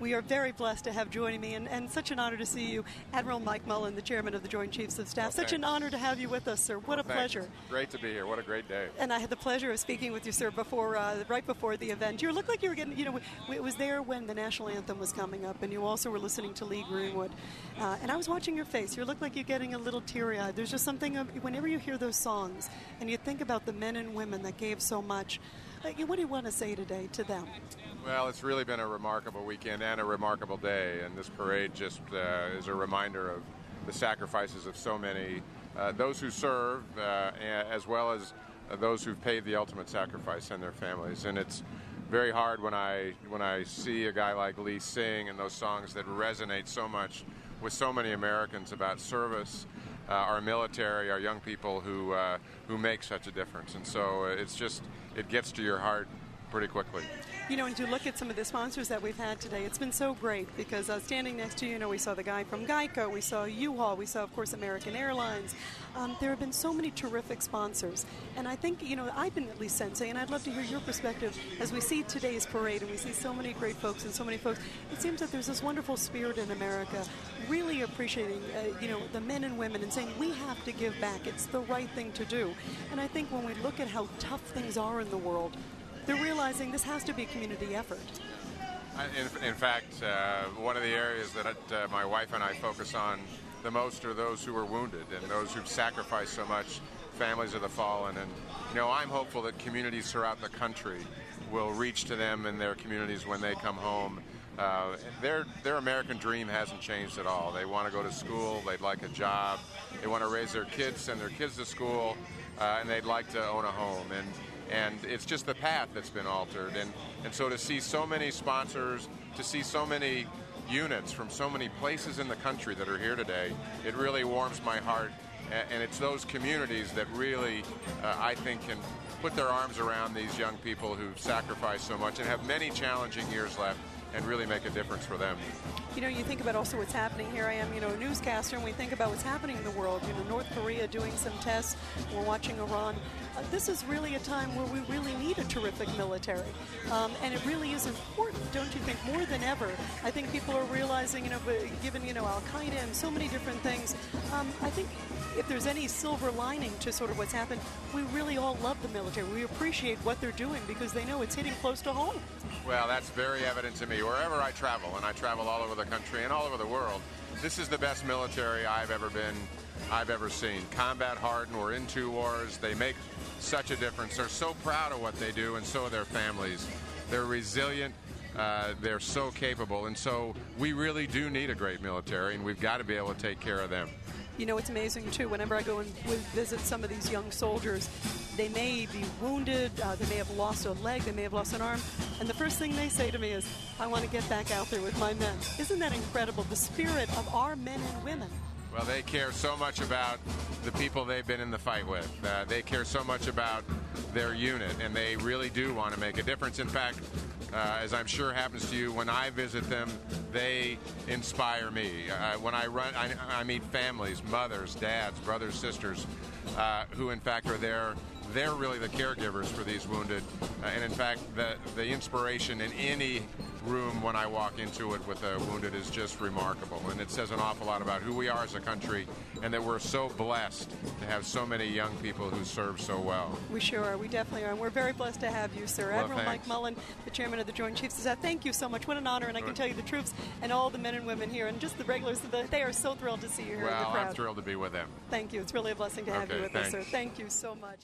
We are very blessed to have joining me, and such an honor to see you, Admiral MIke Mullen, the Chairman of the Joint Chiefs of Staff. Such an honor to have you with us, sir. What a pleasure. Great to be here. What a great day. And I had the pleasure of speaking with you, sir, right before the event. You looked like you were getting, it was there when the national anthem was coming up, and you also were listening to Lee Greenwood. And I was watching your face. You looked like you're getting a little teary-eyed. There's just something, whenever you hear those songs, and you think about the men and women that gave so much, what do you want to say today to them? Well, it's really been a remarkable weekend and a remarkable day, and this parade just is a reminder of the sacrifices of so many, those who serve, as well as those who've paid the ultimate sacrifice and their families. And it's very hard when I see a guy like Lee sing and those songs that resonate so much with so many Americans about service, our military, our young people who make such a difference. And so it gets to your heart pretty quickly. And to look at some of the sponsors that we've had today, it's been so great because standing next to you, we saw the guy from Geico, we saw U-Haul, we saw, of course, American Airlines. There have been so many terrific sponsors. And I think, I've been at least sensing, and I'd love to hear your perspective, as we see today's parade and we see so many great folks and so many folks, it seems that there's this wonderful spirit in America, really appreciating, the men and women and saying we have to give back. It's the right thing to do. And I think when we look at how tough things are in the world, they're realizing this has to be a community effort. In fact, one of the areas that my wife and I focus on the most are those who are wounded and those who've sacrificed so much, families of the fallen. And, I'm hopeful that communities throughout the country will reach to them in their communities when they come home. Their American dream hasn't changed at all. They want to go to school, they'd like a job, they want to raise their kids, send their kids to school, and they'd like to own a home. And it's just the path that's been altered. And so to see so many sponsors, to see so many units from so many places in the country that are here today, it really warms my heart. And it's those communities that really, I think, can put their arms around these young people who've sacrificed so much and have many challenging years left and really make a difference for them. You think about also what's happening. Here I am, a newscaster, and we think about what's happening in the world. North Korea doing some tests. We're watching Iran. This is really a time where we really need a terrific military. And it really is important, don't you think, more than ever. I think people are realizing, given, Al-Qaeda and so many different things, I think if there's any silver lining to sort of what's happened, we really all love the military. We appreciate what they're doing because they know it's hitting close to home. Well, that's very evident to me. Wherever I travel, and I travel all over the country and all over the world, this is the best military I've ever seen. Combat hardened, we're in 2 wars. They make such a difference. They're so proud of what they do, and so are their families. They're resilient. They're so capable, and so we really do need a great military, and we've got to be able to take care of them. It's amazing, too, whenever I go and visit some of these young soldiers, they may be wounded, they may have lost a leg, they may have lost an arm, and the first thing they say to me is, I want to get back out there with my men. Isn't that incredible, the spirit of our men and women? Well, they care so much about the people they've been in the fight with. They care so much about their unit, and they really do want to make a difference. In fact, as I'm sure happens to you, when I visit them, they inspire me. When I run, I meet families, mothers, dads, brothers, sisters, who in fact are there. They're really the caregivers for these wounded. And in fact, the inspiration in any room when I walk into it with a wounded is just remarkable. And it says an awful lot about who we are as a country and that we're so blessed to have so many young people who serve so well. We sure are. We definitely are. And we're very blessed to have you, sir. Well, Admiral thanks. MIke Mullen, the Chairman of the Joint Chiefs of Staff. Thank you so much. What an honor. And I can tell you the troops and all the men and women here and just the regulars, they are so thrilled to see you here in the crowd. I'm thrilled to be with them. Thank you. It's really a blessing to have you with us, thanks. sir. Thank you so much.